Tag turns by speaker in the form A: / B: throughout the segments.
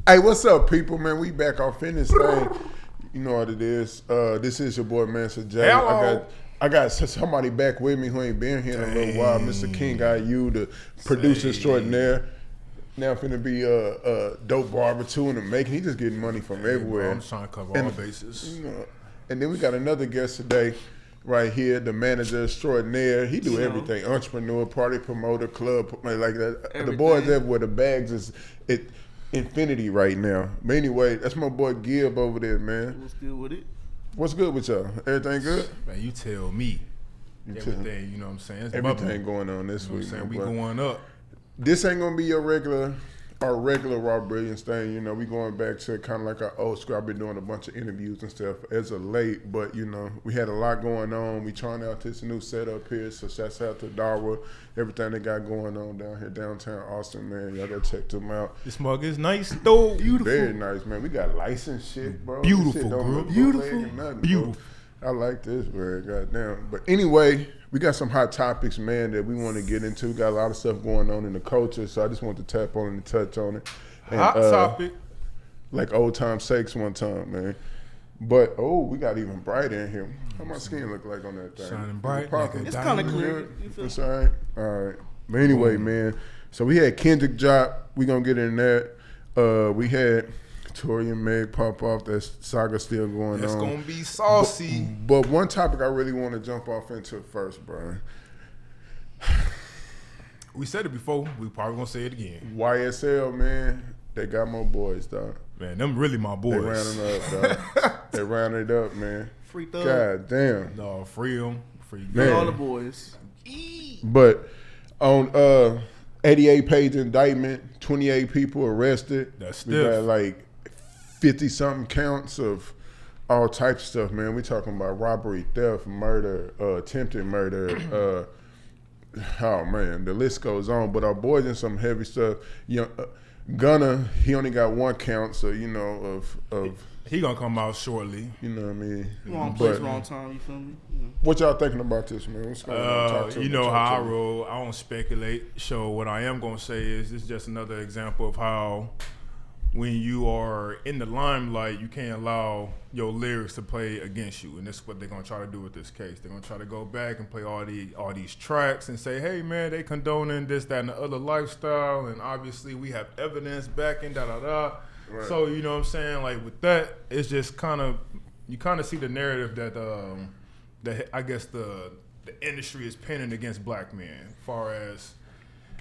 A: Hey, what's up, people, man? We back off in this thing. You know what it is. This is your boy, Mansa J.
B: Hello.
A: I got somebody back with me who ain't been here in a little while. Mr. King got you, the producer extraordinaire. Now finna be a dope barber too in the making. He just getting money from everywhere.
B: Bro, I'm trying to cover all bases.
A: You know, and then we got another guest today, right here, the manager extraordinaire. He do everything: entrepreneur, party promoter, club, like that. Everything. The boys everywhere. The bags is infinity right now. But anyway, that's my boy Gib over there, man.
C: What's good with it?
A: What's good with y'all? Everything good?
B: Man, you tell me. Everything, you know what I'm saying? It's
A: everything going on this week.
B: We going up.
A: This ain't gonna be your regular raw Brilliance thing. You know, we going back to kind of like our old school. I've been doing a bunch of interviews and stuff as of late, but you know, we had a lot going on. We trying out this new setup here, so shouts out to Darwa, everything they got going on down here downtown Austin, man. Y'all gotta check them out.
B: This mug is nice though. Beautiful.
A: Very nice, man. We got licensed shit, bro.
B: Beautiful, bro. Beautiful.
A: I like this, bro. Goddamn. But anyway, we got some hot topics, man, that we want to get into. We got a lot of stuff going on in the culture, so I just want to tap on it and touch on it. And,
B: hot topic.
A: Like old time sakes one time, man. But, we got even brighter in here. How my skin look like on that thing?
B: Shining bright.
C: It's kind of clear.
A: It's all right? All right. But anyway, man, so we had Kendrick drop. We going to get in that. We had Tory and Meg pop off. That saga still going on.
B: It's going to be saucy.
A: But one topic I really want to jump off into first, Brian.
B: We said it before. We probably going to say it again.
A: YSL, man, they got more boys, dog.
B: Man, them really my boys.
A: They rounding up, dog. They rounded up, man.
C: Free thug.
A: God damn.
B: No, free them. Free
C: all the boys.
A: But on 88-page indictment, 28 people arrested.
B: That's stiff.
A: We got like 50-something counts of all types of stuff, man. We talking about robbery, theft, murder, attempted murder. Oh, man, the list goes on. But our boys in some heavy stuff. Gunna, he only got one count, so, you know, of
B: he gonna come out shortly.
A: You know what I mean?
C: Wrong place, wrong time, you feel me? Yeah.
A: What y'all thinking about this, man? What's going on?
B: You know how I roll. I don't speculate. So what I am gonna say is this is just another example of how when you are in the limelight, you can't allow your lyrics to play against you. And this is what they're going to try to do with this case. They're going to try to go back and play all these tracks and say, hey, man, they condoning this, that, and the other lifestyle. And obviously we have evidence backing, da-da-da. Right. So, you know what I'm saying? Like with that, it's just kind of, you kind of see the narrative that I guess the industry is pinning against black men as far as,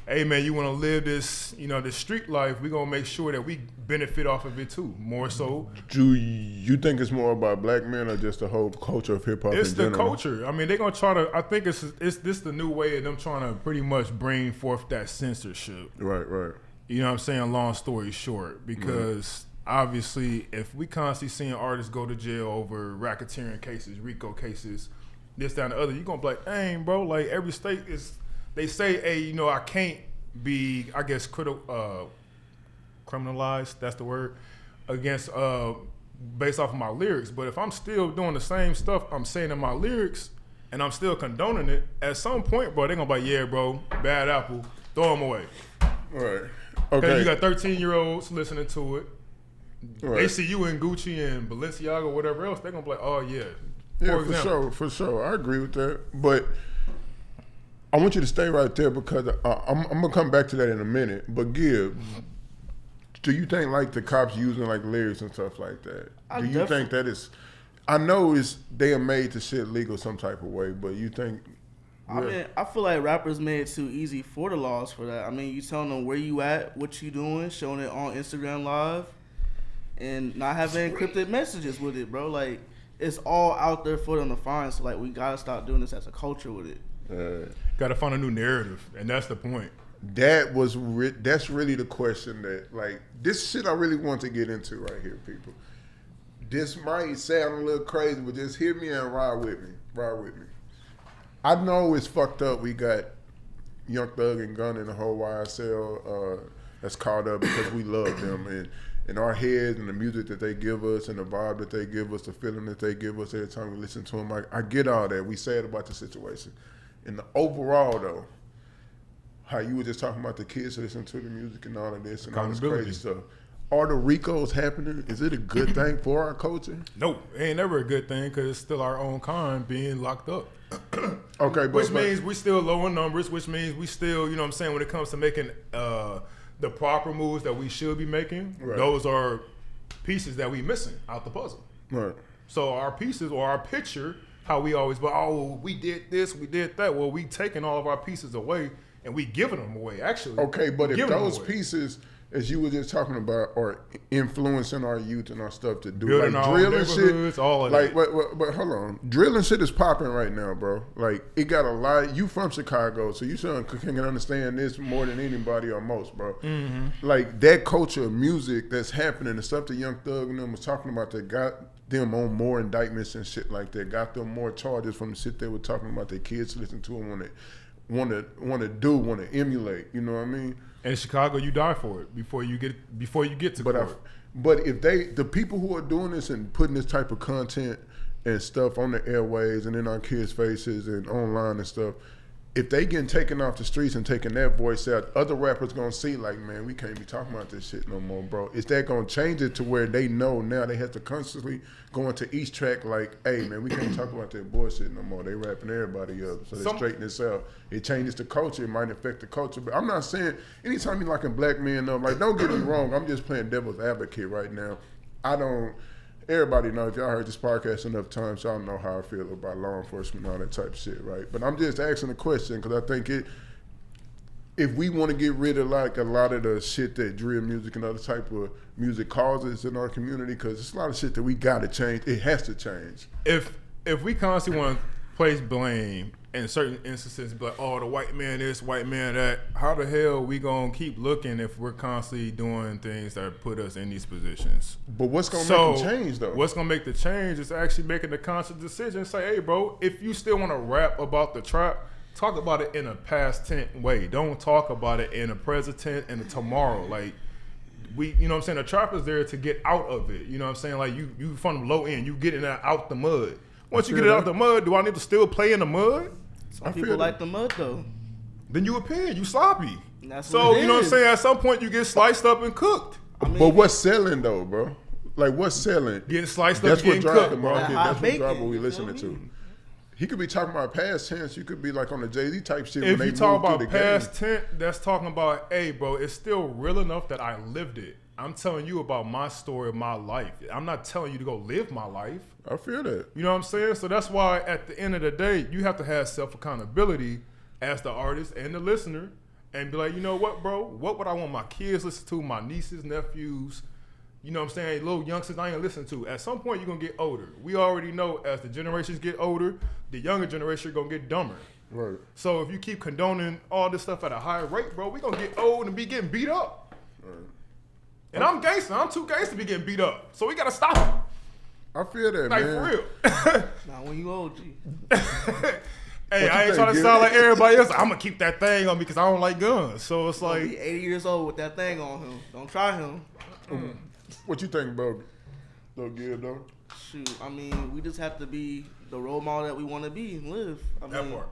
B: hey man, you want to live this, you know, this street life, we're going to make sure that we benefit off of it too, more so.
A: Do you think it's more about black men or just the whole culture of hip hop in general?
B: It's the culture. I mean, they're going to try to, I think it's this the new way of them trying to pretty much bring forth that censorship.
A: Right.
B: You know what I'm saying? Long story short, because obviously if we constantly seeing artists go to jail over racketeering cases, RICO cases, this, that, and the other, you're going to be like, dang, bro, like every state is, they say, hey, you know, I can't be, I guess, criminalized, that's the word, against, based off of my lyrics. But if I'm still doing the same stuff I'm saying in my lyrics and I'm still condoning it, at some point, bro, they're going to be like, yeah, bro, bad apple, throw them away.
A: Right. Okay.
B: You got 13-year-olds listening to it.
A: Right.
B: They see you in Gucci and Balenciaga or whatever else, they're going to be like, oh, yeah.
A: Yeah, for sure. I agree with that. But I want you to stay right there because I'm gonna come back to that in a minute. But Gib, do you think like the cops using like lyrics and stuff like that? Do you think that is? I know they are made to shit legal some type of way, but you think?
C: I mean, I feel like rappers made it too easy for the laws for that. I mean, you telling them where you at, what you doing, showing it on Instagram Live, and not having encrypted messages with it, bro. Like it's all out there for them to find. So like we gotta stop doing this as a culture with it.
B: Got to find a new narrative, and that's the point.
A: That's really the question that, like, this shit I really want to get into right here, people. This might sound a little crazy, but just hear me and ride with me. I know it's fucked up. We got Young Thug and Gunna and the whole YSL that's caught up because we love them and in our heads and the music that they give us and the vibe that they give us, the feeling that they give us every time we listen to them. I get all that. We sad about the situation. In the overall, though, how you were just talking about the kids listening to the music and all of this and all this crazy stuff. are the Ricos happening? Is it a good thing for our culture?
B: No, it ain't never a good thing because it's still our own kind being locked up.
A: Okay,
B: which means we still low in numbers, which means we still, you know what I'm saying, when it comes to making the proper moves that we should be making, those are pieces that we missing out the puzzle.
A: Right.
B: So our pieces or our picture, how we always, we did this, we did that. Well, we taking all of our pieces away and we giving them away, actually.
A: Okay, but if those pieces, as you were just talking about, are influencing our youth and our stuff to do,
B: building
A: like
B: our
A: drill and shit,
B: all of
A: like,
B: that.
A: but hold on, drill and shit is popping right now, bro. Like, it got a lot. You from Chicago, so you can understand this more than anybody or most, bro.
B: Mm-hmm.
A: Like, that culture of music that's happening, the stuff that Young Thug and them was talking about that got them on more indictments and shit like that, got them more charges from the shit they were talking about their kids listen to them want to emulate. You know what I mean?
B: And in Chicago, you die for it before you get to court.
A: But if the people who are doing this and putting this type of content and stuff on the airways and in our kids' faces and online and stuff, if they getting taken off the streets and taking that voice out, other rappers gonna see like, man, we can't be talking about this shit no more, bro. Is that gonna change it to where they know now they have to constantly go into each track like, hey, man, we can't talk about that bullshit no more. They wrapping everybody up, so they straighten this out. It changes the culture. It might affect the culture, but I'm not saying anytime you're locking black men up, like, don't get me wrong. I'm just playing devil's advocate right now. Everybody know, if y'all heard this podcast enough times, y'all know how I feel about law enforcement and all that type of shit, right? But I'm just asking a question because I think if we want to get rid of like a lot of the shit that drill music and other type of music causes in our community, because it's a lot of shit that we got to change. It has to change.
B: If we constantly want to place blame in certain instances, be like, oh, the white man this, white man that, how the hell we gonna keep looking if we're constantly doing things that put us in these positions?
A: But what's gonna make them change though?
B: What's gonna make the change is actually making the conscious decision. Say, hey, bro, if you still want to rap about the trap, talk about it in a past tense way. Don't talk about it in a present tense and a tomorrow. Like, you know what I'm saying? The trap is there to get out of it. You know what I'm saying? Like, you from the low end, you getting out the mud. Once you get it out the mud, do I need to still play in the mud?
C: Some people like the mud though.
B: Then you a pig, you sloppy.
C: So
B: you know what I'm saying? At some point you get sliced up and cooked.
A: I mean, but what's selling though, bro? Like, what's selling?
B: Getting sliced
A: That's
B: up,
A: what
B: getting
A: drives
B: cooked.
A: the market. That's what drives what we
C: you
A: listening to. He could be talking about past tense. You could be like on the Jay-Z type shit.
B: If
A: when
B: you
A: they
B: talk
A: move
B: about
A: through the
B: past
A: game.
B: tense, that's talking about, hey, bro, it's still real enough that I lived it. I'm telling you about my story of my life. I'm not telling you to go live my life.
A: I feel that.
B: You know what I'm saying? So that's why at the end of the day, you have to have self-accountability as the artist and the listener and be like, you know what, bro? What would I want my kids listen to, my nieces, nephews, you know what I'm saying, little youngsters I ain't listen to. At some point, you're going to get older. We already know as the generations get older, the younger generation going to get dumber.
A: Right.
B: So if you keep condoning all this stuff at a higher rate, bro, we going to get old and be getting beat up. Right. And I'm gangster. I'm too gangster to be getting beat up. So we got to stop it.
A: I feel that,
B: like,
A: man.
B: for real.
C: Nah, when you old, G.
B: Hey, I ain't trying to sound like everybody else. I'm going to keep that thing on me because I don't like guns. So it's like.
C: He 80 years old with that thing on him. Don't try him.
A: What you think, bro? Little Gib, though?
C: Shoot, I mean, we just have to be the role model that we want to be and live. I mean,
B: That part.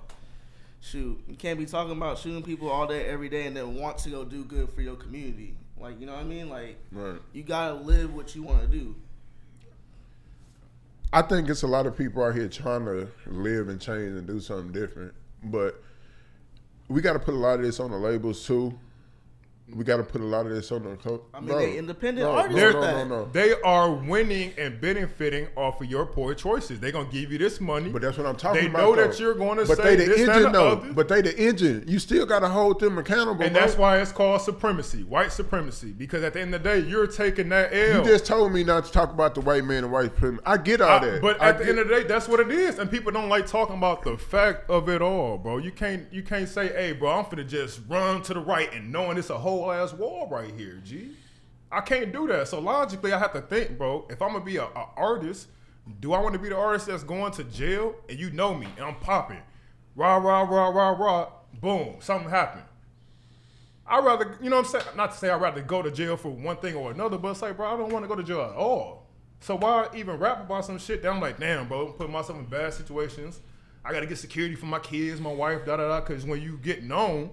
C: Shoot, you can't be talking about shooting people all day, every day, and then want to go do good for your community. Like, you know what I mean? Like,
A: right.
C: You got to live what you want to do.
A: I think it's a lot of people out here trying to live and change and do something different. But we got to put a lot of this on the labels, too. We got to put a lot of this on the
C: I mean, they independent artists.
A: No.
B: They are winning and benefiting off of your poor choices. They're going to give you this money.
A: But that's what I'm talking about.
B: They know that you're going to
A: but
B: say
A: they the
B: this,
A: engine,
B: that,
A: though.
B: other.
A: But they the engine. You still got to hold them accountable,
B: and
A: bro.
B: that's why it's called supremacy, white supremacy. Because at the end of the day, you're taking that L.
A: You just told me not to talk about the white man and white supremacy. I get all that.
B: But at the end of the day, that's what it is. And people don't like talking about the fact of it all, bro. You can't say, hey, bro, I'm finna just run to the right and knowing it's a whole ass wall right here, G. I can't do that. So logically, I have to think, bro, if I'm gonna be an artist, do I want to be the artist that's going to jail and you know me and I'm popping, rah, rah, rah, rah, rah, boom, something happened. I'd rather, you know what I'm saying? Not to say I'd rather go to jail for one thing or another, but it's like, bro, I don't want to go to jail at all. So why even rap about some shit that I'm like, damn, bro, I'm putting myself in bad situations. I got to get security for my kids, my wife, da-da-da, because when you get known,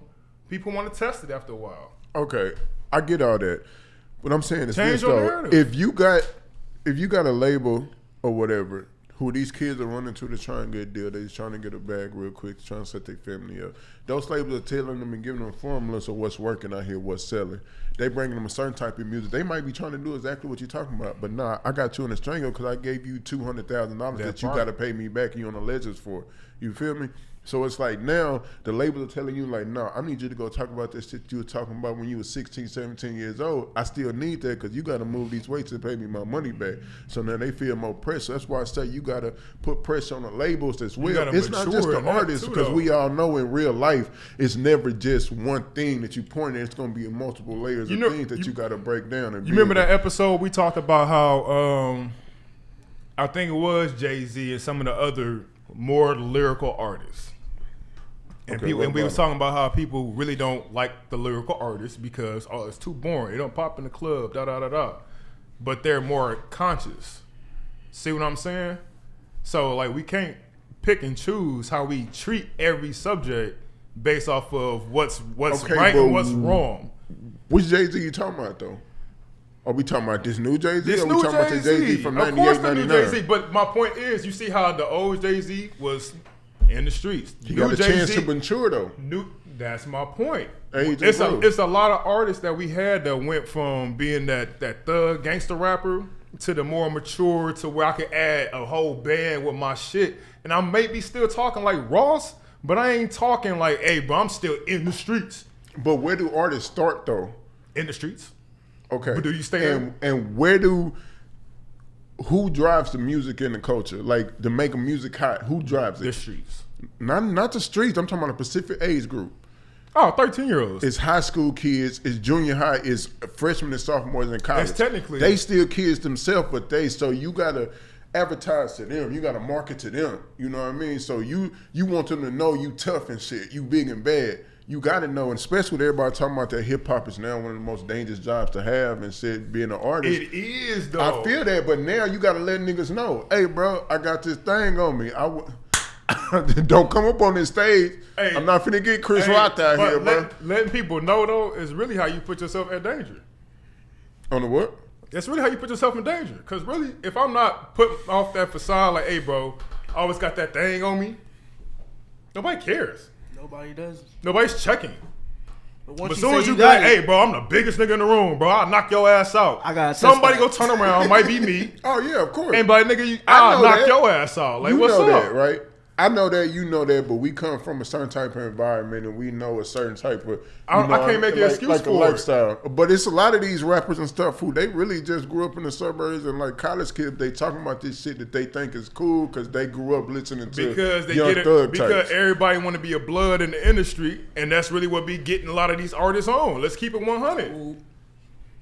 B: people want to test it after a while.
A: Okay, I get all that. What I'm saying is
B: Change
A: this
B: your
A: though:
B: narrative.
A: if you got a label or whatever, who these kids are running to try and get a deal, they just trying to get a bag real quick, trying to set their family up. Those labels are telling them and giving them formulas of what's working out here, what's selling. They bringing them a certain type of music. They might be trying to do exactly what you're talking about, but nah, I got you in a strangle because I gave you $200,000 that you got to pay me back. You on the ledgers for. You feel me? So it's like now the labels are telling you like, no, I need you to go talk about this shit you were talking about when you were 16, 17 years old. I still need that because you got to move these weights to pay me my money back. So now they feel more pressure. That's why I say you got to put pressure on the labels as well. It's not just the artists because we all know in real life it's never just one thing that you point at. It's going to be multiple layers of things that you got to break down. And
B: you remember that episode we talked about how I think it was Jay-Z and some of the other more lyrical artists. And
A: Okay,
B: people, and we was talking about how people really don't like the lyrical artists because it's too boring. They don't pop in the club, da da da da. But they're more conscious. See what I'm saying? So like we can't pick and choose how we treat every subject based off of what's
A: Okay,
B: right and what's wrong.
A: Which Jay-Z you talking about though? Are we talking about this new Jay-Z?
B: This
A: or
B: new
A: we talking about the Jay-Z from 98, 99?
B: Jay-Z. But my point is, you see how the old Jay-Z was in the streets.
A: He got a chance to mature though.
B: That's my point.
A: Age
B: It's
A: improved.
B: a lot of artists that we had that went from being that thug gangster rapper to the more mature to where I could add a whole band with my shit. And I may be still talking like Ross, but I ain't talking like, hey, bro, I'm still in the streets.
A: But where do artists start though?
B: In the streets.
A: Okay.
B: But do you stay
A: and who drives the music in the culture? Like to make a music hot, who drives it?
B: the streets?
A: Not the streets. I'm talking about a specific age group.
B: Oh, 13-year-olds.
A: It's high school kids. It's junior high. It's freshmen and sophomores in college.
B: That's technically
A: they still kids themselves, but so you gotta advertise to them. You gotta market to them. You know what I mean? So you want them to know you tough and shit. You big and bad. You gotta know, and especially with everybody talking about that hip hop is now one of the most dangerous jobs to have, and said being an artist.
B: It is though.
A: I feel that, but now you gotta let niggas know, hey, bro, I got this thing on me. Don't come up on this stage.
B: Hey,
A: I'm not finna get Chris Rock out here, bro.
B: Letting people know though is really how you put yourself at danger.
A: On the what?
B: That's really how you put yourself in danger. Because really, if I'm not putting off that facade, like, hey, bro, I always got that thing on me, nobody cares.
C: Nobody does.
B: Nobody's checking.
C: But
B: as soon as you be like, hey, bro, I'm the biggest nigga in the room, bro, I'll knock your ass out.
C: I got
B: somebody go turn around, might be me.
A: Oh yeah, of course.
B: And like, nigga, I'll knock your ass out. Like,
A: you
B: what's
A: know
B: up?
A: that, right? I know that, you know that, but we come from a certain type of environment and we know a certain type of,
B: I can't make an excuse
A: like
B: for
A: a lifestyle. But it's a lot of these rappers and stuff who they really just grew up in the suburbs and like college kids. They talking about this shit that they think is cool because they grew up listening to
B: because they
A: Young
B: get it
A: Thug
B: because
A: types.
B: everybody want to be a blood in the industry, and that's really what be getting a lot of these artists on. Let's keep it 100.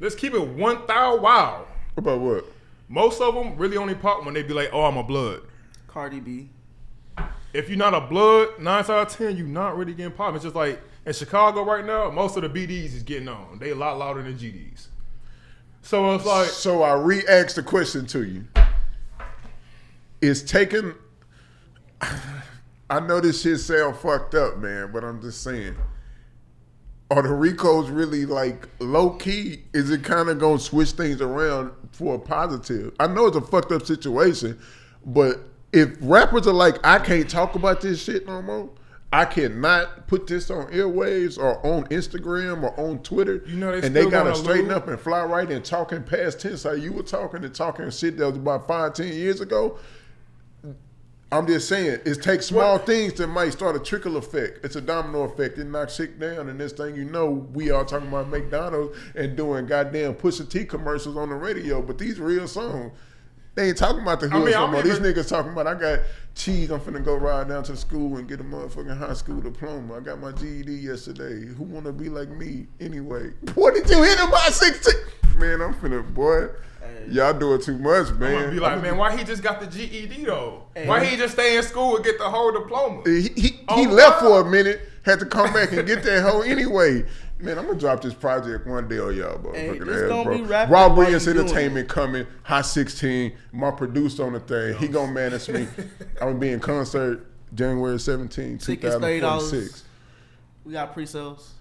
B: Let's keep it 1,000. Wow.
A: About what?
B: Most of them really only pop when they be like, "Oh, I'm a blood."
C: Cardi B.
B: If you're not a blood, 9 out of 10, you're not really getting popped. It's just like in Chicago right now, most of the BDs is getting on. They a lot louder than GDs. So it's like.
A: So I re-asked the question to you. Is taking. I know this shit sound fucked up, man, but I'm just saying. Are the Ricos really like low key? Is it kind of gonna switch things around for a positive? I know it's a fucked up situation, but if rappers are like, I can't talk about this shit no more, I cannot put this on airwaves or on Instagram or on Twitter,
B: you know
A: and they gotta straighten up and fly right and talking past tense how you were talking and talking shit that was about 5-10 years ago. I'm just saying, it takes small things that might start a trickle effect. It's a domino effect. It knocks shit down, and this thing, you know, we all talking about McDonald's and doing goddamn Pusha T commercials on the radio, but these real songs, they ain't talking about the hood no more. These niggas talking about, I got cheese, I'm finna go ride down to school and get a motherfucking high school diploma. I got my GED yesterday. Who wanna be like me anyway? What did you hit him by 16? Man, I'm finna, boy. Y'all doing too much, man.
B: I'm gonna be like, man, why he just got the GED though? Why he just stay in school and get the whole diploma?
A: He left for a minute, had to come back and get that hoe anyway. Man, I'm gonna drop this project one day on y'all, motherfucking ass, bro. Raw Brilliance Entertainment coming, Hot 16, my producer on the thing. He gonna manage me. I'm gonna be in concert January 17, 2046.
C: We got pre-sales.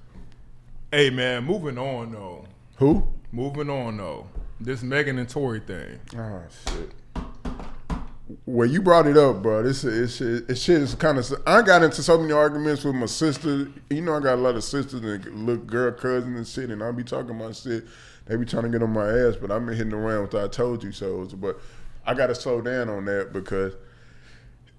B: Hey man, moving on though.
A: Who?
B: Moving on though, this Megan and Tory thing.
A: Oh shit. Well, you brought it up, bro. This shit is kind of. I got into so many arguments with my sister. You know, I got a lot of sisters and little girl cousins and shit, and I be talking my shit. They be trying to get on my ass, but I've been hitting around with I told you so. But I got to slow down on that because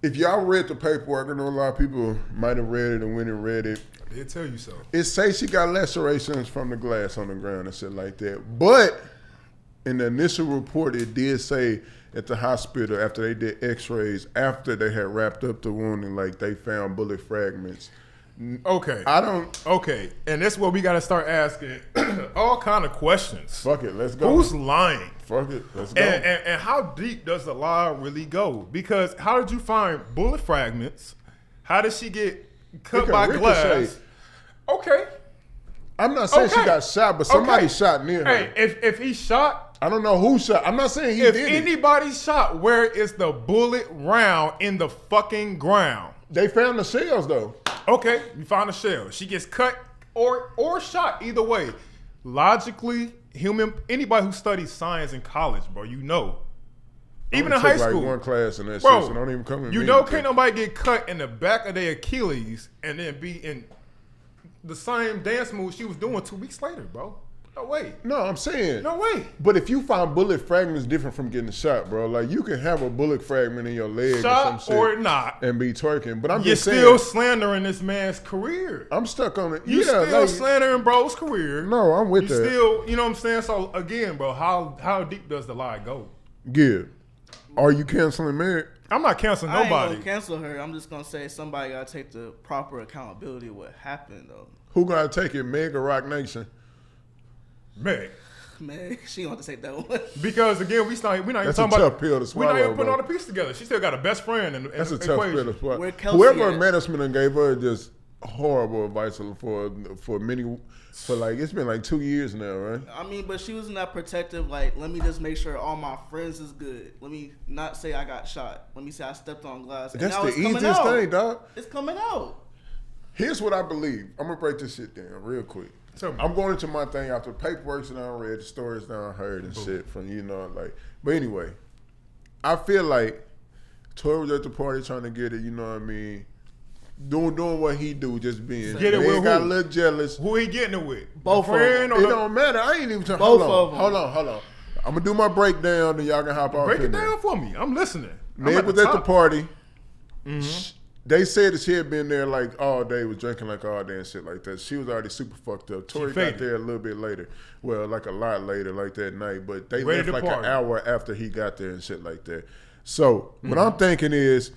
A: if y'all read the paperwork, I know a lot of people might have read it and went and read it.
B: They'll tell you so.
A: It says she got lacerations from the glass on the ground and shit like that. But in the initial report, it did say at the hospital after they did x-rays, after they had wrapped up the wound and like they found bullet fragments.
B: Okay. Okay. And that's what we got to start asking all kind of questions.
A: Fuck it. Let's go.
B: Who's lying?
A: Fuck it. Let's go.
B: And how deep does the lie really go? Because how did you find bullet fragments? How did she get cut by glass? Okay.
A: I'm not saying she got shot, but somebody shot near her.
B: Hey, if he shot,
A: I don't know who shot. I'm not saying he did it.
B: If anybody shot, where is the bullet round in the fucking ground?
A: They found the shells though.
B: Okay, you found a shell. She gets cut or shot. Either way, logically, anybody who studies science in college, bro, you know. Even in high school,
A: like one class in that
B: bro,
A: shit, so don't even come in.
B: You know, can't nobody get cut in the back of their Achilles and then be in the same dance move she was doing 2 weeks later, bro. No way.
A: No, I'm saying.
B: No way.
A: But if you find bullet fragments different from getting shot, bro, like you can have a bullet fragment in your leg
B: shot
A: or some shit
B: or not,
A: and be twerking. But I'm
B: you're
A: just saying.
B: You're still slandering this man's career.
A: I'm stuck on it.
B: You still slandering bro's career.
A: No, I'm with that.
B: You still, you know what I'm saying? So again, bro, how deep does the lie go?
A: Gib, are you canceling Meg?
B: I'm not canceling nobody.
C: I ain't gonna cancel her. I'm just gonna say somebody gotta take the proper accountability of what happened though.
A: Who gotta take it, Meg or Rock Nation?
B: Meg.
C: Man, she gonna have to take that one.
B: Because again, we're not even
A: That's
B: talking
A: a tough
B: about.
A: pill to swallow.
B: We're not even putting all the pieces together. She still got a best friend. And
A: that's a tough pill to swallow.
C: Whoever
A: management gave her just horrible advice for like it's been like 2 years now, right?
C: I mean, but she was not protective. Like, let me just make sure all my friends is good. Let me not say I got shot. Let me say I stepped on glass.
A: That's the easiest thing, dog.
C: It's coming out.
A: Here's what I believe. I'm gonna break this shit down real quick. I'm going into my thing after the paperwork's that I read, the stories that I heard and shit from, like. But anyway, I feel like Tory was at the party trying to get it, you know what I mean? Doing what he do, just being.
B: Get it with who?
A: Got a little jealous.
B: Who he getting it with?
C: Both of them.
A: It don't matter. I ain't even talking.
C: Both of them.
A: Hold on. I'm gonna do my breakdown, then y'all can hop off.
B: Break it down for me. I'm listening.
A: Meg was at the party. Mm-hmm. They said that she had been there like all day, was drinking like all day and shit like that. She was already super fucked up. Tory got there a little bit later. Well, like a lot later, like that night. But they left like an hour after he got there and shit like that. So what I'm thinking is,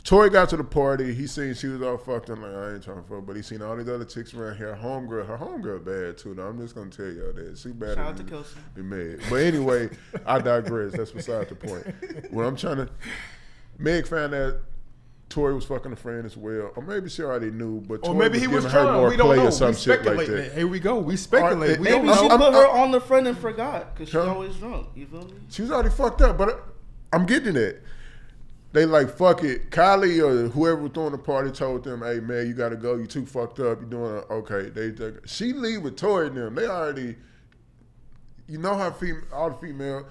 A: Tory got to the party. He seen she was all fucked up. Like, I ain't trying to fuck. But he seen all these other chicks around here. Her homegirl bad too. Now I'm just gonna tell y'all that. She bad.
C: Shout out to Kelsey.
A: Be mad. But anyway, I digress. That's beside the point. What I'm trying to, Meg found that Tory was fucking a friend as well, or maybe she already knew, but Tory
B: maybe he was trying. We don't know. We speculate. Here we go. We speculate.
C: Maybe she put her on the friend and forgot because she's always drunk. You feel me?
A: She was already fucked up, but I'm getting it. They like, fuck it. Kylie or whoever was throwing the party told them, hey, man, you got to go. You too fucked up. You doing it. Okay. She leave with Tory and them. They already, you know how all the female,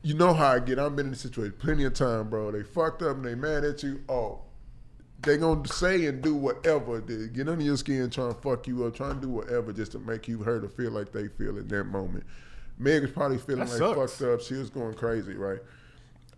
A: you know how I get. I've been in this situation plenty of time, bro. They fucked up and they mad at you. Oh, they going to say and do whatever. They get under your skin, trying to fuck you up, trying to do whatever just to make you hurt or feel like they feel at that moment. Meg was probably feeling fucked up. She was going crazy, right?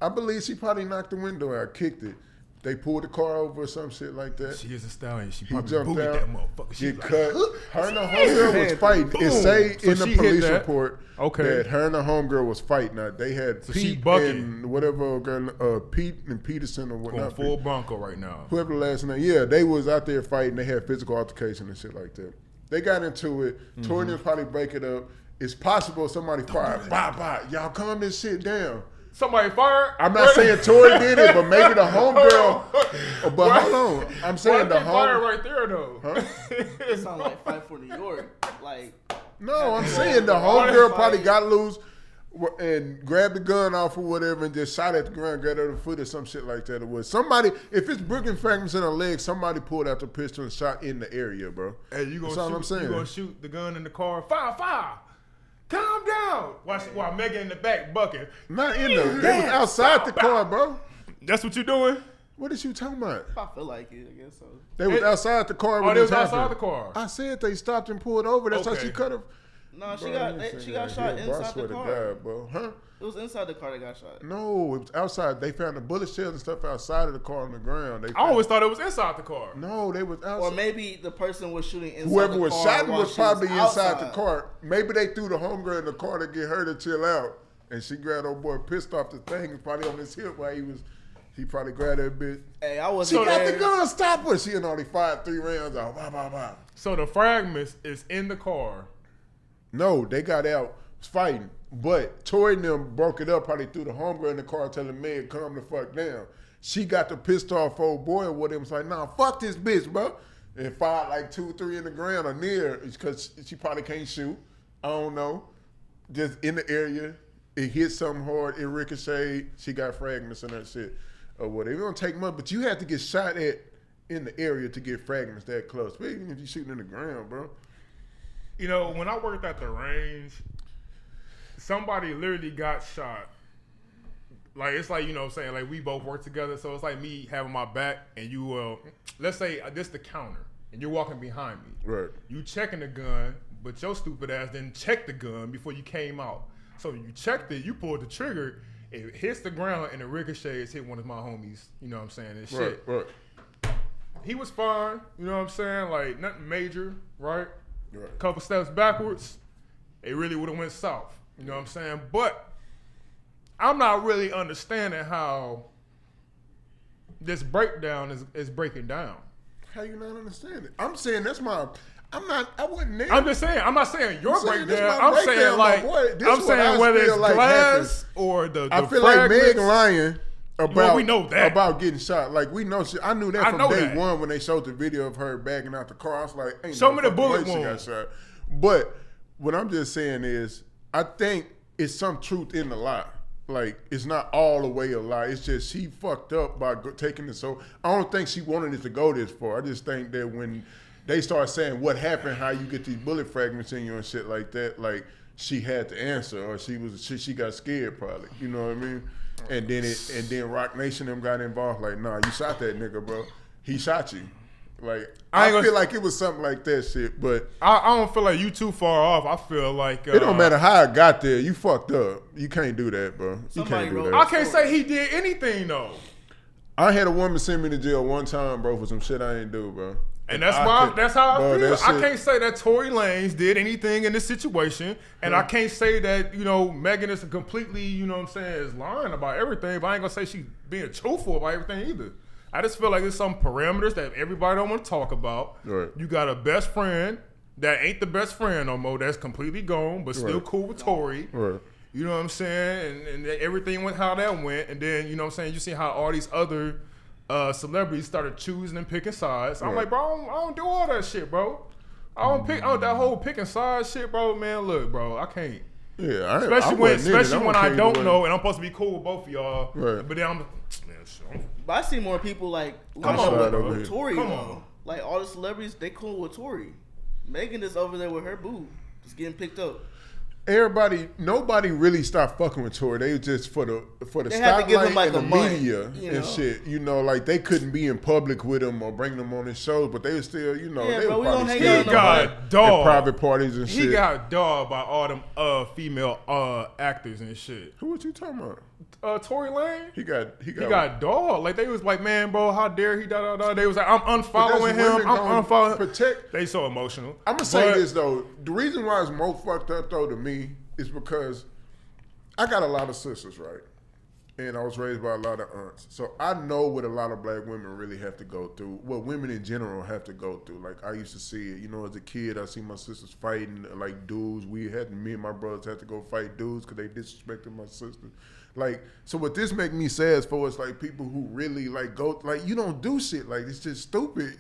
A: I believe she probably knocked the window out, kicked it. They pulled the car over or some shit like that.
B: She is a stallion. She
A: he
B: probably
A: jumped
B: booted
A: out,
B: that motherfucker. She
A: get cut. Her and the homegirl was fighting. It say in the police report that her and the homegirl was fighting. Now, they had Pete and whatever girl, Pete and Peterson or whatnot.
B: Going full Bronco right now.
A: Whoever the last name. Yeah, they was out there fighting. They had physical altercation and shit like that. They got into it. Tory was probably break it up. It's possible somebody fired. Bye. Y'all calm this shit down.
B: Somebody fired?
A: I'm not saying Tory did it, but maybe the homegirl. But hold on. I'm saying the
B: fired right there, though.
A: Huh?
C: It sounds like Fight for New York. Like,
A: no, I'm saying the homegirl probably got loose and grabbed the gun off or whatever and just shot at the ground, grabbed her the foot or some shit like that. It was somebody, if it's broken fragments in her leg, somebody pulled out the pistol and shot in the area, bro.
B: Hey, you gonna shoot the gun in the car? Fire! Calm down. While Megan in the back bucking.
A: Not in the. They was outside the car, bro.
B: That's what you doing?
A: What is you talking about?
C: I feel like it. I guess so.
A: They was outside the car.
B: Oh, they was outside the car.
A: I said they stopped and pulled over. That's how she could have.
C: No, she got shot inside the car.
A: God, bro. Huh?
C: It was inside the car that got shot.
A: No, it was outside. They found the bullet shells and stuff outside of the car on the ground.
B: I always thought it was inside the car.
A: No, they was outside.
C: Or maybe the person was shooting inside
A: Whoever
C: the car.
A: was shot was probably inside the
C: outside.
A: car. Maybe they threw the homegirl in the car to get her to chill out. And she grabbed old boy pissed off the thing. It's probably on his hip while he probably grabbed that bitch.
C: Hey, I was.
A: She got the gun, stop her. She had only fired 3 rounds out. Blah, blah, blah.
B: So the fragments is in the car.
A: No, they got out fighting. But Tori and them broke it up. Probably threw the homegirl in the car telling Meg, calm the fuck down. She got the pissed off old boy with him. Was like, nah, fuck this bitch, bro. And fired like 2 or 3 in the ground or near because she probably can't shoot. I don't know. Just in the area. It hit something hard. It ricocheted. She got fragments and that shit. Or whatever. It don't take much, but you have to get shot at in the area to get fragments that close. But even if you're shooting in the ground, bro.
B: You know, when I worked at the range, somebody literally got shot. Like, it's like, you know what I'm saying, like we both work together, so it's like me having my back and you, let's say this the counter, and you're walking behind me.
A: Right.
B: You checking the gun, but your stupid ass didn't check the gun before you came out. So you checked it, you pulled the trigger, it hits the ground, and the ricochets hit one of my homies, you know what I'm saying, and shit.
A: Right.
B: He was fine, you know what I'm saying, like nothing major, right?
A: Right.
B: Couple steps backwards, it really would have went south. You know what I'm saying? But I'm not really understanding how this breakdown is breaking down.
A: How you not understand it? I'm saying that's my. I wasn't there.
B: I'm just saying. I'm not saying your breakdown.
A: I'm
B: saying like I'm saying whether it's like glass or the
A: I feel
B: fragments.
A: like Meg lying about.
B: Well, we know that
A: about getting shot. Like we know. I knew that from day
B: that.
A: one when they showed the video of her bagging out the car. I was like, ain't
B: show
A: no
B: me the bullet
A: way she got
B: wound.
A: shot. But what I'm just saying is, I think it's some truth in the lie. Like, it's not all the way a lie. It's just she fucked up by taking it. So I don't think she wanted it to go this far. I just think that when they start saying what happened, how you get these bullet fragments in you and shit like that, like she had to answer, or she got scared probably. You know what I mean? And then Rock Nation them got involved. Like, nah, you shot that nigga, bro. He shot you. Like, I feel like it was something like that shit, but
B: I don't feel like you too far off. I feel like
A: it don't matter how I got there. You fucked up. You can't do that, bro. You can't do that.
B: I can't say he did anything though.
A: I had a woman send me to jail one time, bro, for some shit I ain't do, bro.
B: And that's how I feel. I can't say that Tory Lanez did anything in this situation, and I can't say that, you know, Megan is completely, you know what I'm saying, is lying about everything, but I ain't gonna say she's being truthful about everything either. I just feel like there's some parameters that everybody don't want to talk about.
A: Right.
B: You got a best friend that ain't the best friend no more, that's completely gone, but still cool with Tory.
A: Right.
B: You know what I'm saying? And everything went how that went, and then, you know what I'm saying, you see how all these other celebrities started choosing and picking sides. I'm like, bro, I don't do all that shit, bro. I don't pick that whole picking sides shit, bro. Man, look, bro, I can't.
A: Yeah,
B: especially when I don't know, and I'm supposed to be cool with both of y'all.
A: Right.
B: But then
C: But I see more people like
B: come on
C: with Tory. Come on, like all the celebrities, they cool with Tory. Megan is over there with her boo, just getting picked up.
A: Nobody really stopped fucking with Tory. They just for the
C: spotlight
A: and the media and shit. You know, like they couldn't be in public with him or bring them on his shows, but they were still, you know, they were probably still
B: got dogged
A: at private parties and shit.
B: He got dogged by all them female actors and shit.
A: Who what you talking about?
B: Tory Lanez.
A: He got
B: dogged. Like they was like, man, bro, how dare he? They was like, I'm unfollowing him. I'm unfollowing.
A: Protect.
B: They so emotional.
A: I'm gonna say this though. The reason why it's more fucked up though to me is because I got a lot of sisters, right? And I was raised by a lot of aunts. So I know what a lot of black women really have to go through, what women in general have to go through. Like, I used to see it, you know, as a kid, I see my sisters fighting, like, dudes. Me and my brothers had to go fight dudes because they disrespected my sister. Like, so what this make me sad for is, like, people who really, like, go, like, you don't do shit. Like, it's just stupid.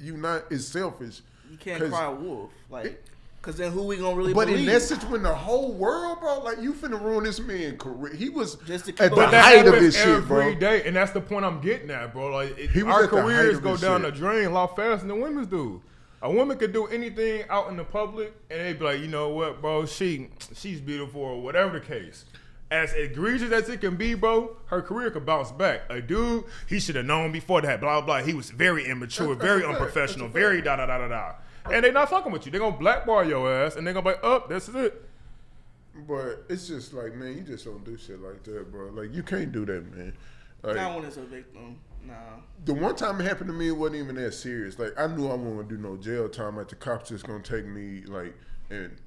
A: It's selfish.
C: You can't cry wolf. Like, because then who we going to really
A: believe?
C: But
A: in that situation, when the whole world, bro, like, you finna ruin this man's career. He was
C: just
A: at the height of his shit, bro.
B: Every day, and that's the point I'm getting at, bro. Like, our careers go down the drain a lot faster than women's do. A woman could do anything out in the public, and they'd be like, you know what, bro? She's beautiful, or whatever the case. As egregious as it can be, bro, her career could bounce back. A dude, he should have known before that, blah, blah, blah. He was very immature, very unprofessional, very da-da-da-da-da. And they not fucking with you. They're going to blackball your ass, and they're going to be like, oh, this is it.
A: But it's just like, man, you just don't do shit like that, bro. Like, you can't do that, man. Like,
C: not when it's a victim. Nah.
A: The one time it happened to me, it wasn't even that serious. Like, I knew I wasn't do no jail time. Like, the cops just gonna take me, like, and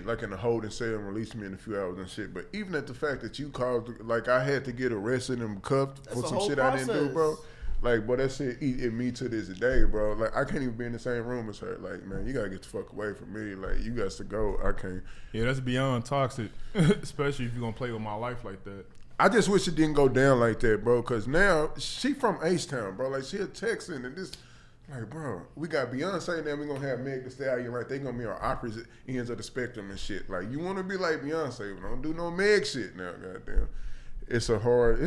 A: like in a holding cell and release me in a few hours and shit. But even at the fact that you caused, like, I had to get arrested and cuffed for some shit
C: process.
A: I didn't do, bro. Like, but that shit eating me to this day, bro. Like, I can't even be in the same room as her. Like, man, you gotta get the fuck away from me. Like, you got to go. I can't.
B: Yeah, that's beyond toxic, especially if you're gonna play with my life like that.
A: I just wish it didn't go down like that, bro. Cause now she from H-Town, bro. Like, she a Texan, and this, like, bro, we got Beyonce, and then we gonna have Meg Thee Stallion. Like, they gonna be on opposite ends of the spectrum and shit. Like, you want to be like Beyonce, but don't do no Meg shit now, goddamn. It's a hard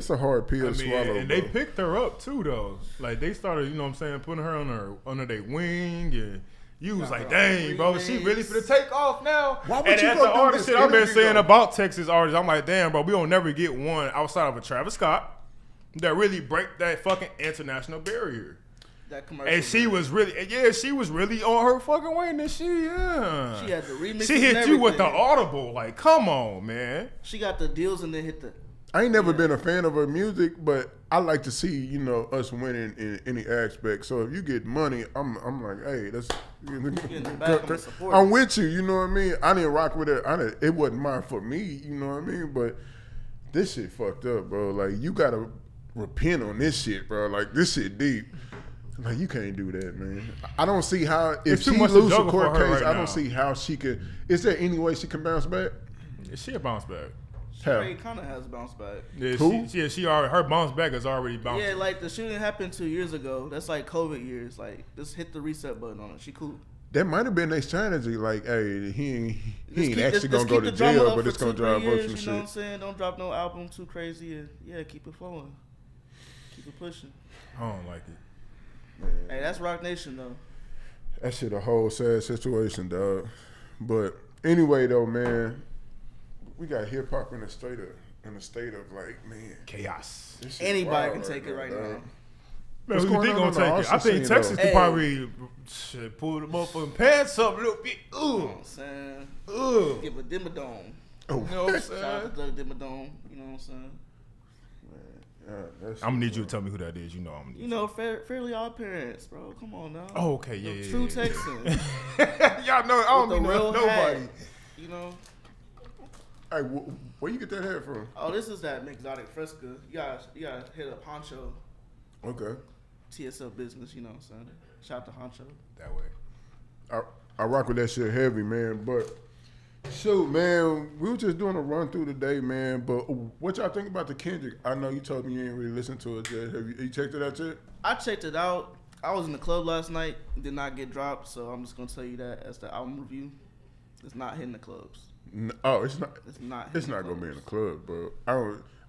A: pill to swallow.
B: And they picked her up too, though. Like, they started, you know what I'm saying, putting her under their wing, and you was like, dang, bro, she really finna take off now.
A: Why would
B: and
A: you
B: that's
A: go
B: the
A: do
B: artist
A: this
B: shit I've been
A: interview,
B: saying
A: though?
B: about Texas artists. I'm like, damn, bro, we don't never get one outside of a Travis Scott that really break that fucking international barrier.
C: That commercial.
B: And she was really on her fucking way, and then she
C: had the remix.
B: She hit you with the Audible. Like, come on, man.
C: She got the deals and then hit the.
A: I ain't never been a fan of her music, but I like to see, you know, us winning in any aspect. So if you get money, I'm like, hey, that's I'm with you. You know what I mean? I didn't rock with her. It wasn't mine for me. You know what I mean? But this shit fucked up, bro. Like, you gotta repent on this shit, bro. Like, this shit deep. Like, you can't do that, man. I don't see how if she loses a court case. I don't see how she could. Is there any way she can bounce back?
B: She'll bounce back.
C: She already kind of has bounced back.
B: Yeah, she already, her bounce back has already bounced.
C: Yeah, like the shooting happened 2 years ago. That's like COVID years. Like, just hit the reset button on it. She cool.
A: That might have been their strategy. Like, hey, he ain't actually gonna go to jail, but it's gonna drive up some shit.
C: You know what I'm saying? Don't drop no album too crazy. And, yeah, keep it flowing. Keep it pushing.
B: I don't like it.
A: Man.
C: Hey, that's Rock Nation though.
A: That shit a whole sad situation, dog. But anyway, though, man. We got hip hop in a state of like, man,
B: chaos.
C: Anybody can take it right now.
B: Man, who you think gonna take it? I think Texas could probably pull the motherfucking pants up a little bit.
C: You know what I'm saying? Give a dimmadome.
A: Oh.
B: You know what I'm
C: Shout
B: saying?
C: out to Doug Dimmadome. You know what I'm saying?
B: I'm gonna need you to tell me who that is. You know I'm gonna need
C: you know, Fairly Odd Parents, bro. Come on now.
B: Oh, okay, yeah.
C: True Texan.
B: Y'all know I don't know nobody.
C: Hat, you know.
A: Hey, where you get that hair from?
C: Oh, this is that exotic fresca. You gotta hit up Honcho.
A: Okay.
C: TSL business, you know what I'm saying? Shout out to Honcho.
B: That way.
A: I rock with that shit heavy, man. But shoot, man, we were just doing a run through today, man. But what y'all think about the Kendrick? I know you told me you ain't really listened to it yet. Have you checked it out yet?
C: I checked it out. I was in the club last night. Did not get dropped, so I'm just gonna tell you that as the album review. It's not hitting the clubs.
A: No, oh, it's not.
C: It's not.
A: It's not gonna be in the club, bro. I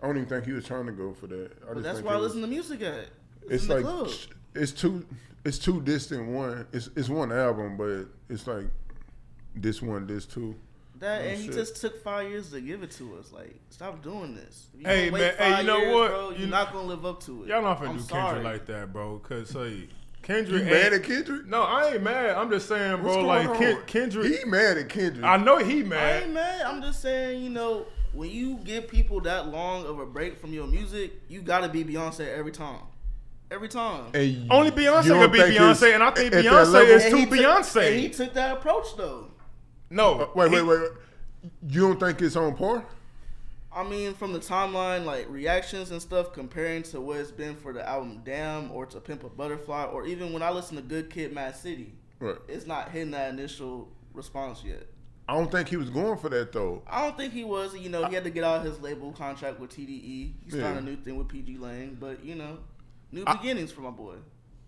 A: don't even think he was trying to go for that.
C: But that's where I listen to music at.
A: It's
C: in the
A: like
C: club.
A: it's too distant. It's one album, but it's like this one, this two.
C: That and he just took 5 years to give it to us. Like, stop doing this. If you
B: Hey,
C: wait
B: man, hey, you know
C: years,
B: what?
C: Bro, you're not gonna live up to it.
B: Y'all not finna
C: I'm
B: do
C: sorry.
B: Kendrick like that, bro. Cause Kendrick.
A: You mad at Kendrick?
B: No, I ain't mad. I'm just saying, bro.
A: What's
B: Like
A: going on?
B: Kendrick.
A: He mad at Kendrick.
B: I know he
C: I
B: mad.
C: ain't mad. I'm just saying, you know, when you give people that long of a break from your music, you gotta be Beyonce every time. Every time.
A: And
B: Only Beyonce
A: you
B: could
A: don't
B: be
A: think
B: Beyonce, and I think
A: at that
B: Beyonce
A: level-
B: is
C: And
B: too
C: he took-
B: Beyonce.
C: And he took that approach though.
B: No,
A: Wait. You don't think it's on par?
C: I mean, from the timeline, like reactions and stuff, comparing to what it's been for the album Damn or to Pimp a Butterfly, or even when I listen to Good Kid, Mad City,
A: Right.
C: it's not hitting that initial response yet.
A: I don't think he was going for that though.
C: I don't think he was. You know, he had to get out his label contract with TDE. He's starting a new thing with PG Lang, but you know, new beginnings for my boy.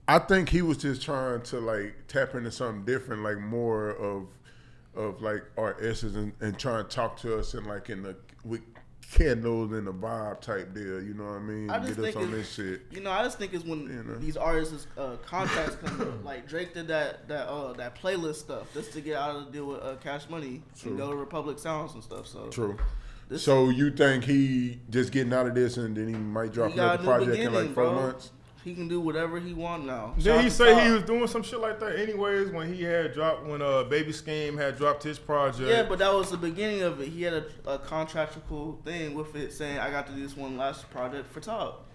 A: I think he was just trying to like tap into something different, like more of like our essence and try and talk to us in like with candles and a vibe type deal. You know what I mean?
C: I just
A: Get us
C: think
A: on this shit.
C: You know, I just think it's when these artists' contracts come up. Like Drake did that playlist stuff just to get out of the deal with Cash Money and go to Republic Sounds and stuff. So
A: true. So you think he just getting out of this and then he might drop another project in like 4 months?
C: He can do whatever he want now.
B: Did he say he was doing some shit like that anyways when he had dropped, when Baby Scheme had dropped his project?
C: Yeah, but that was the beginning of it. He had a contractual thing with it saying, I got to do this one last project for Top.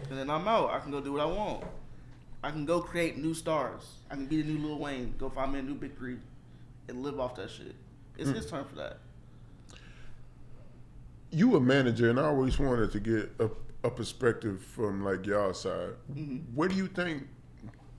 C: And then I'm out. I can go do what I want. I can go create new stars. I can be the new Lil Wayne, go find me a new Big 3 and live off that shit. It's his turn for that.
A: You a manager, and I always wanted to get a perspective from like y'all side. Where do you think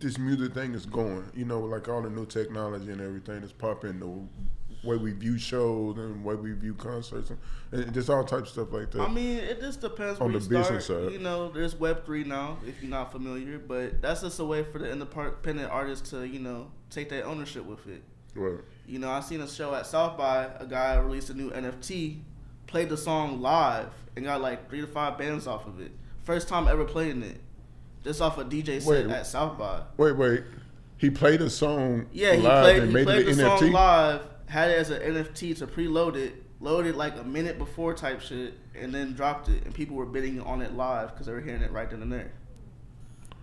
A: this music thing is going? You know, like all the new technology and everything that's popping, the way we view shows and the way we view concerts and just all types of stuff like that.
C: I mean, it just depends
A: on
C: where
A: the
C: you
A: business
C: start.
A: side.
C: You know, there's Web3 now, if you're not familiar, but that's just a way for the independent artists to, you know, take their ownership with it.
A: Right.
C: You know, I seen a show at South by, a guy released a new NFT, played the song live, and got like 3 to 5 bands off of it. First time ever playing it. Just off a DJ set at South by.
A: Wait. He played a song
C: live
A: and made
C: played
A: it
C: the
A: an NFT?
C: song live, had it as an NFT to preload it, loaded like a minute before type shit, and then dropped it. And people were bidding on it live because they were hearing it right then and there.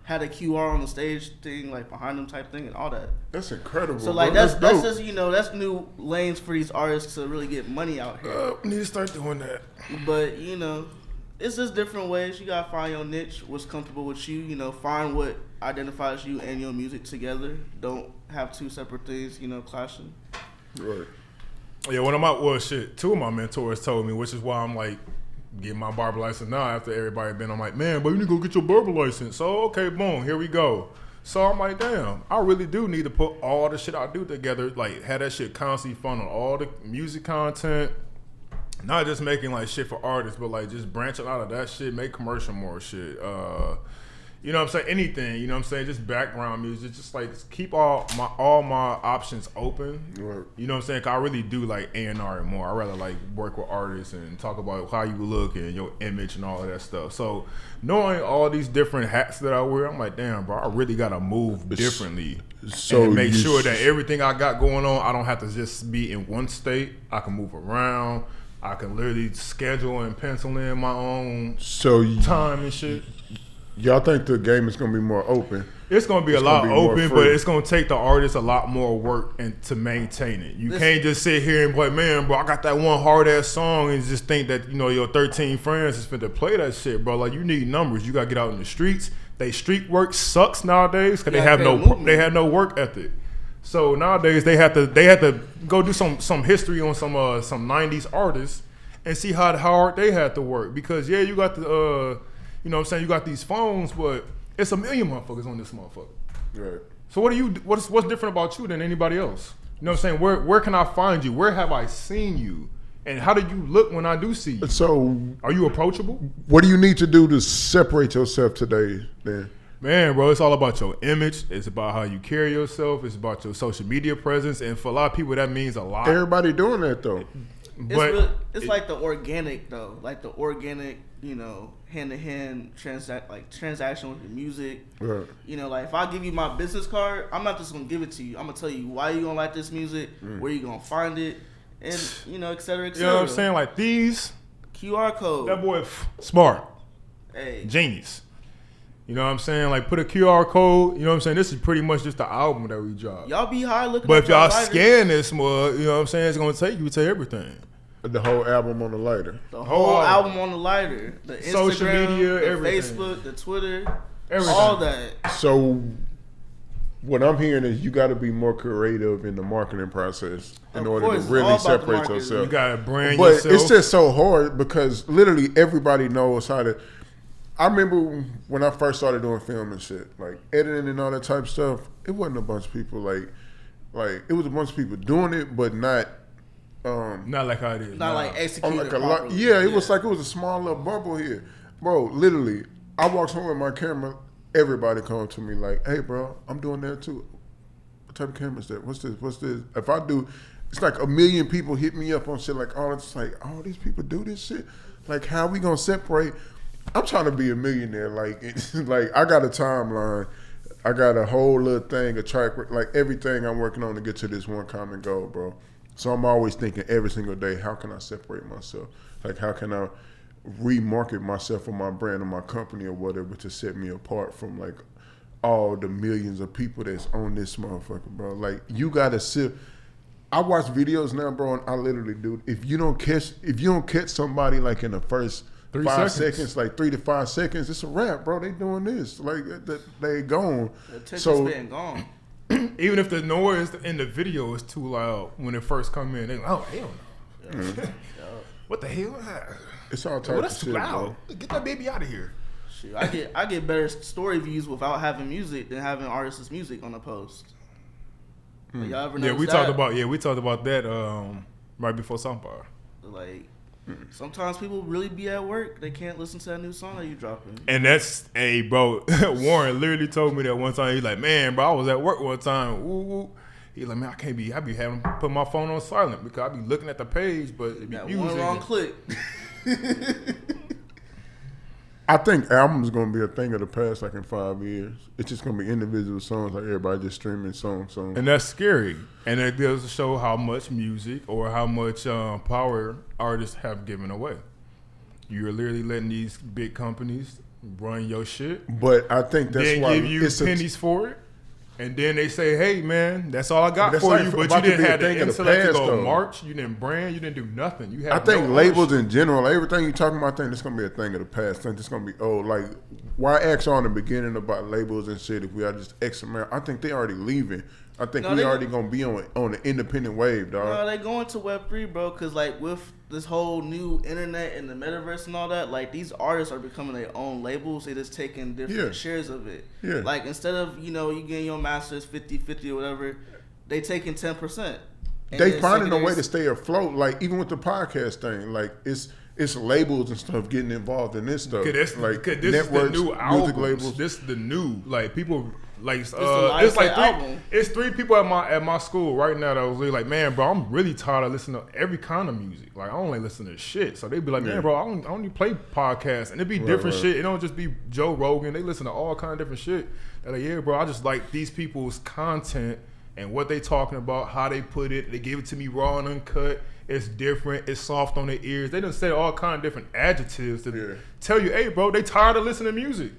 C: Had a QR on the stage thing, like behind them type thing and all that.
A: That's incredible.
C: So like
A: bro.
C: that's just, you know, that's new lanes for these artists to really get money out here.
B: We need to start doing that.
C: But, you know, it's just different ways. You gotta find your niche, what's comfortable with you, you know, find what identifies you and your music together. Don't have two separate things, you know, clashing.
A: Right.
B: Yeah, two of my mentors told me, which is why I'm like getting my barber license now after everybody been. I'm like, man, but you need to go get your barber license. So, okay, boom, here we go. So I'm like, damn, I really do need to put all the shit I do together, like have that shit constantly funnel all the music content, not just making like shit for artists, but like just branching out of that shit, make commercial more shit. You know what I'm saying? Anything, you know what I'm saying? Just background music, just like keep all my options open.
A: Right.
B: You know what I'm saying? 'Cause I really do like A&R more. I rather like work with artists and talk about how you look and your image and all of that stuff. So knowing all these different hats that I wear, I'm like, damn, bro, I really gotta move differently.
A: So
B: and make sure that everything I got going on, I don't have to just be in one state. I can move around. I can literally schedule and pencil in my own time and shit.
A: Y'all think the game is going to be more open?
B: It's going to be a lot open, but it's going to take the artist a lot more work and to maintain it. You can't just sit here and be like, man, bro, I got that one hard-ass song and just think that, you know, your 13 friends is finna play that shit, bro. Like, you need numbers. You got to get out in the streets. They street work sucks nowadays because they have no work ethic. So nowadays they have to go do some history on some 90s artists and see how hard they had to work. Because, yeah, you got the... you know what I'm saying? You got these phones, but it's a million motherfuckers on this motherfucker.
A: Right.
B: So what's different about you than anybody else? You know what I'm saying? Where can I find you? Where have I seen you? And how do you look when I do see you?
A: So
B: are you approachable?
A: What do you need to do to separate yourself today, then?
B: Man, bro, it's all about your image. It's about how you carry yourself. It's about your social media presence. And for a lot of people, that means a lot.
A: Everybody doing that, though.
C: It's like the organic, though. Like the organic, you know, hand-to-hand transaction with the music.
A: Right.
C: You know, like if I give you my business card, I'm not just going to give it to you. I'm going to tell you why you going to like this music, where you going to find it, and, you know, et cetera, et cetera.
B: You know what I'm saying? Like these.
C: QR code.
B: That boy smart.
C: Hey.
B: Genius. You know what I'm saying? Like put a QR code. You know what I'm saying? This is pretty much just the album that we dropped.
C: Y'all be high looking.
B: But if y'all scan this mug, you know what I'm saying? It's going to take you to everything.
A: The whole album on the lighter.
C: The whole album on the lighter. The Instagram,
B: social media,
C: the
B: everything.
C: Facebook, the Twitter,
B: everything.
C: All that.
A: So what I'm hearing is you got to be more creative in the marketing process in order to really separate yourself.
B: You got to brand
A: yourself.
B: But
A: it's just so hard because literally everybody knows how to. I remember when I first started doing film and shit, like editing and all that type of stuff. It wasn't a bunch of people like it was a bunch of people doing it, but not
B: like how it is.
C: Not like executing
A: like
C: properly.
A: It was like it was a small little bubble here, bro. Literally, I walked home with my camera. Everybody come to me like, "Hey, bro, I'm doing that too. What type of camera is that? What's this? What's this?" If I do, it's like a million people hit me up on shit like, oh, it's like, oh, these people do this shit. Like, how we gonna separate? I'm trying to be a millionaire. Like, it's like I got a timeline. I got a whole little thing, a track, like everything I'm working on to get to this one common goal, bro. So I'm always thinking every single day, how can I separate myself? Like, how can I remarket myself or my brand or my company or whatever to set me apart from like all the millions of people that's on this motherfucker, bro. Like, you gotta sit. I watch videos now, bro, and I literally do. If you don't catch somebody like in the first 5 seconds, like 3 to 5 seconds, it's a wrap, bro. They doing this, like they gone.
C: The attention's
A: So
C: been gone.
B: Even if the noise in the video is too loud when it first come in, they go, oh hell no. What the hell?
A: it's all types
B: Oh,
A: of
B: that's too
A: shit,
B: loud.
A: bro.
B: Get that baby out of here.
C: Shit, I get better story views without having music than having artists' music on a post. Like, y'all ever
B: Yeah,
C: notice
B: we
C: that?
B: talked about that right before Soundbar.
C: Like, sometimes people really be at work. They can't listen to that new song that you dropping.
B: And that's, hey, bro, Warren literally told me that one time. He's like, man, bro, I was at work one time. Woo, woo. He's like, man, I be having to put my phone on silent because I be looking at the page, but it be
C: That
B: music.
C: one wrong click.
A: I think albums gonna be a thing of the past, like in 5 years. It's just gonna be individual songs, like everybody just streaming songs.
B: And that's scary. And it goes to show how much music or how much power artists have given away. You're literally letting these big companies run your shit.
A: But I think that's
B: Then
A: why
B: give you
A: it's
B: pennies for it. And then they say, hey, man, that's all I got
A: That's
B: for
A: like
B: you. But you
A: about to
B: didn't
A: be a
B: have the
A: thing of the
B: intellect to
A: past,
B: go
A: though.
B: march. You didn't brand. You didn't do nothing. You had
A: I think
B: no
A: labels
B: ownership.
A: in general, everything you're talking about, I think it's gonna be a thing of the past. I think it's gonna be old. Like, why ask on the beginning about labels and shit if we are just X amount? I think they already leaving. I think
C: No,
A: we
C: they-
A: already gonna be on the independent wave, dog.
C: No, they going to Web3, bro, because, like, with this whole new internet and the metaverse and all that, like, these artists are becoming their own labels. They just taking different shares of it.
A: Yeah.
C: Like, instead of, you know, you getting your masters 50-50 or whatever, they taking 10%. And
A: They
C: then
A: finding a way
C: secondaries-
A: to stay afloat. Like, even with the podcast thing, like it's labels and stuff getting involved in this stuff. Like,
B: Cause this
A: networks,
B: is the new
A: music
B: albums.
A: labels.
B: This the new, like, people like
C: the live
B: it's like
C: set album.
B: it's 3 people at my school right now that was really like, man, bro, I'm really tired of listening to every kind of music. Like, I only listen to shit. So they be like, man, bro, I only play podcasts, and it be different
A: right.
B: shit. It don't just be Joe Rogan. They listen to all kind of different shit. They're like, yeah, bro, I just like these people's content and what they talking about, how they put it. They give it to me raw and uncut. It's different. It's soft on the ears. They done say all kind of different adjectives to tell you, hey, bro, they tired of listening to music.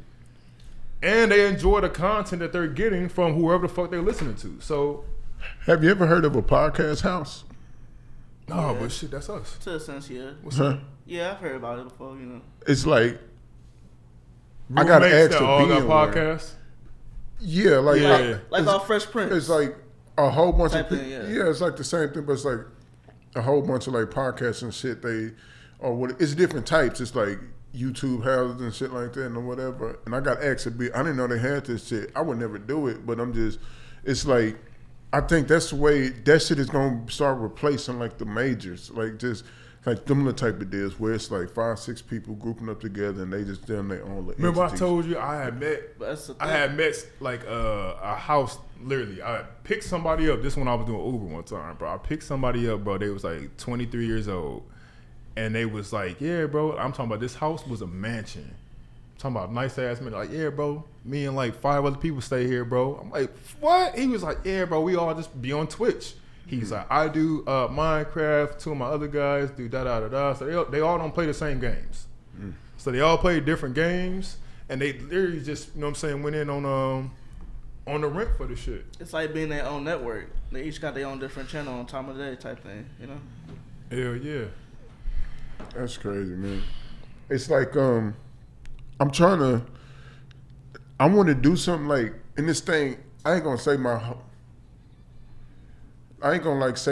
B: And they enjoy the content that they're getting from whoever the fuck they're listening to. So,
A: Have you ever heard of a podcast house?
B: no,
C: Yeah.
B: but shit, that's us.
C: To a sense, yeah.
B: What's
A: Huh?
B: up?
C: Yeah, I've heard about it before, you know.
A: It's like I got
B: Roommates
A: asked
B: that
A: to
B: all
A: be
B: got
A: in one.
B: podcasts.
A: Yeah, like
B: Yeah.
C: Like
A: it's,
C: our Fresh Prince.
A: it's like a whole bunch of
C: Type thing,
A: people.
C: yeah.
A: Yeah, it's like the same thing, but it's like a whole bunch of like podcasts and shit. It's different types. It's like YouTube houses and shit like that and whatever. And I got asked to be. I didn't know they had this shit. I would never do it, but it's like I think that's the way that shit is gonna start replacing like the majors, like just. Like them the type of deals where it's like 5-6 people grouping up together and they just doing their own little
B: Remember
A: entities.
B: I told you I had met
C: But that's the
B: I
C: thing.
B: had met like a house literally. I picked somebody up. This when I was doing Uber one time, bro. I picked somebody up, bro. They was like 23 years old, and they was like, "Yeah, bro." I'm talking about this house was a mansion. I'm talking about nice ass man. Like, "Yeah, bro. Me and like 5 other people stay here, bro." I'm like, "What?" He was like, "Yeah, bro. We all just be on Twitch." He's like, I do Minecraft. 2 of my other guys do da da da da. So they all don't play the same games. So they all play different games, and they literally just, you know what I'm saying, went in on the rent for the shit.
C: It's like being their own network. They each got their own different channel on time of the day type thing, you know?
B: Hell yeah.
A: That's crazy, man. It's like I want to do something like in this thing. I ain't gonna say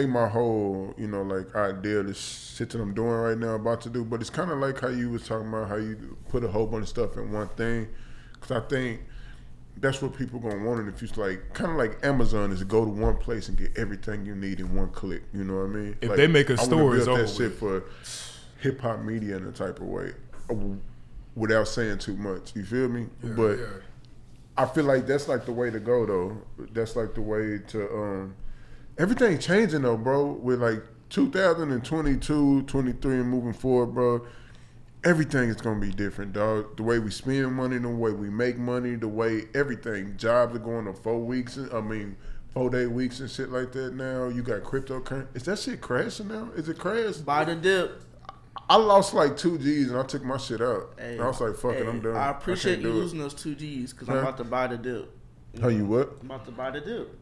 A: my whole, you know, like idea of this shit that I'm doing right now, about to do, but it's kind of like how you was talking about how you put a whole bunch of stuff in one thing, because I think that's what people gonna want it if you like, kind of like Amazon is to go to one place and get everything you need in one click. You know what I mean?
B: If
A: like,
B: they make a
A: I wanna
B: store, it's
A: build
B: over
A: that shit
B: with.
A: for hip hop media in a type of way, without saying too much. You feel me? But I feel like that's like the way to go, though. That's like the way to everything changing though, bro. With like 2022, 23 and moving forward, bro. Everything is gonna be different, dog. The way we spend money, the way we make money, the way everything. Jobs are going to 4-day weeks and shit like that now. You got cryptocurrency. Is that shit crashing now? Is it crashed?
C: Buy the dip.
A: I lost like 2 G's and I took my shit out.
C: Hey,
A: I was like, fuck it, I'm done.
C: I appreciate you losing
A: it.
C: those 2 G's because I'm about to buy the dip.
A: You what?
C: I'm about to buy the dip.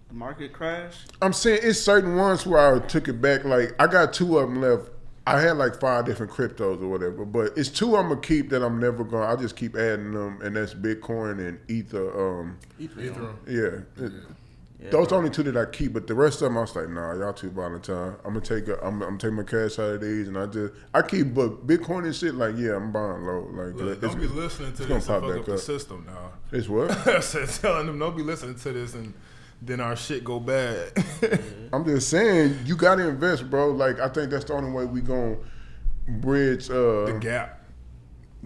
C: The market crash.
A: I'm saying it's certain ones where I took it back. Like I got 2 of them left. I had like 5 different cryptos or whatever, but it's 2 I'm gonna keep that I'm never gonna. I just keep adding them, and that's Bitcoin and Ether.
B: Ether.
A: Yeah. Those only 2 that I keep, but the rest of them I was like, nah, y'all too volatile. I'm gonna take my cash out of these, and I keep but Bitcoin and shit. Like, yeah, I'm buying low. Like,
B: Look, don't be listening to this and fuck up the system now.
A: It's what?
B: I said, telling them don't be listening to this and then our shit go bad.
A: I'm just saying, you gotta invest, bro. Like, I think that's the only way we gonna bridge
B: the gap.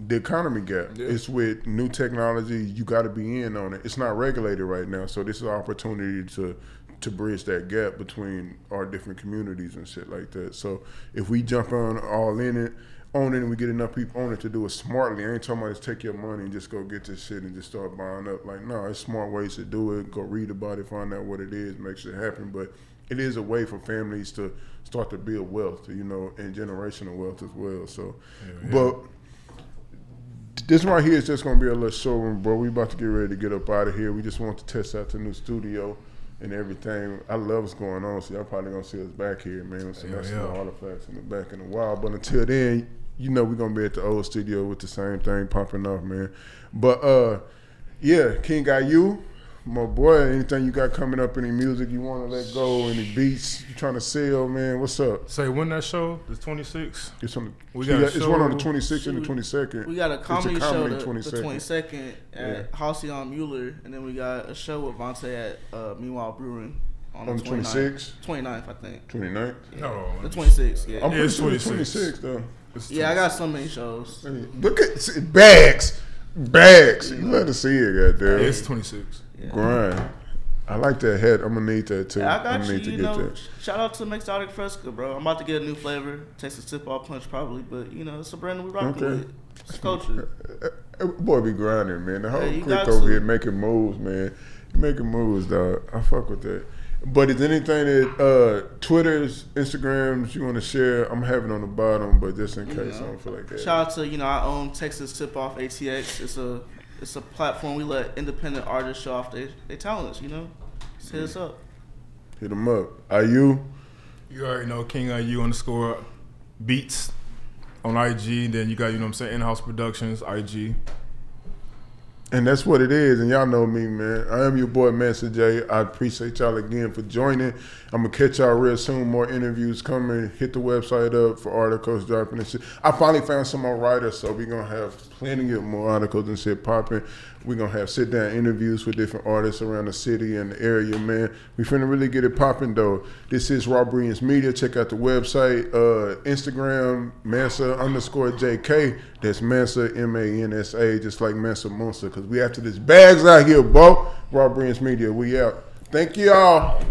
A: The economy gap.
B: Yeah.
A: It's with new technology. You got to be in on it. It's not regulated right now, so this is an opportunity to bridge that gap between our different communities and shit like that. So if we jump all in it, own it, and we get enough people on it to do it smartly, I ain't talking about just take your money and just go get this shit and just start buying up. Like, no, it's smart ways to do it. Go read about it, find out what it is, make shit happen. But it is a way for families to start to build wealth, and generational wealth as well. So, but this right here is just gonna be a little showroom, bro. We about to get ready to get up out of here. We just want to test out the new studio and everything. I love what's going on, so y'all probably gonna see us back here, man. So that's some artifacts in the back in a while. But until then, we're gonna be at the old studio with the same thing popping off, man. But yeah, King IU, my boy, anything you got coming up, any music you wanna let go, any beats you trying to sell, man, what's up?
B: Say when that show? The 26th?
A: It's on
B: it's
A: one on the 26th and the 22nd.
C: We got a comedy show the
A: 22nd.
C: 22nd at Halcyon Mueller, and then we got a show with Vontae at Meanwhile Brewing on the
A: 26th?
C: 29th, I think.
A: 29th?
C: Yeah.
B: No.
C: The 26th, yeah.
A: I'm pretty
B: it's
A: sure it's
B: 26.
A: 26th, though.
C: Yeah, I got so many shows.
A: Look at bags. You let us see it, goddamn.
B: It's 26.
C: Yeah.
A: Grind. I like that hat. I'm gonna need that too.
C: Yeah, I got
A: I'm gonna need to get that.
C: Shout out to Exotic Fresca, bro. I'm about to get a new flavor. Texas Tip-Off Punch probably, but it's a brand we rocking with. It's culture.
A: Boy be grinding, man. The whole
C: you
A: clique
C: got
A: over
C: to.
A: here making moves, man. Making moves, dog. I fuck with that. But is anything that Twitters, Instagrams you want to share? I'm having on the bottom, but just in case I don't feel like that.
C: Shout out to I own Texas Tip-Off ATX. It's a platform we let independent artists show off their talents. Just hit us up.
A: Hit them up. IU.
B: You already know King IU _ beats on IG. Then you got In-House Productions IG.
A: And that's what it is. And y'all know me, man. I am your boy, Mansa J. I appreciate y'all again for joining. I'm going to catch y'all real soon. More interviews coming. Hit the website up for articles dropping and shit. I finally found some more writers, so we're going to have plenty of more articles and shit popping. We're going to have sit-down interviews with different artists around the city and the area, man. We finna really get it popping, though. This is Brilliance Media. Check out the website. Instagram, Mansa _JK. That's Mansa, MANSA, just like Mansa Monster, because we after this bags out here, bro. Brilliance Media, we out. Thank y'all.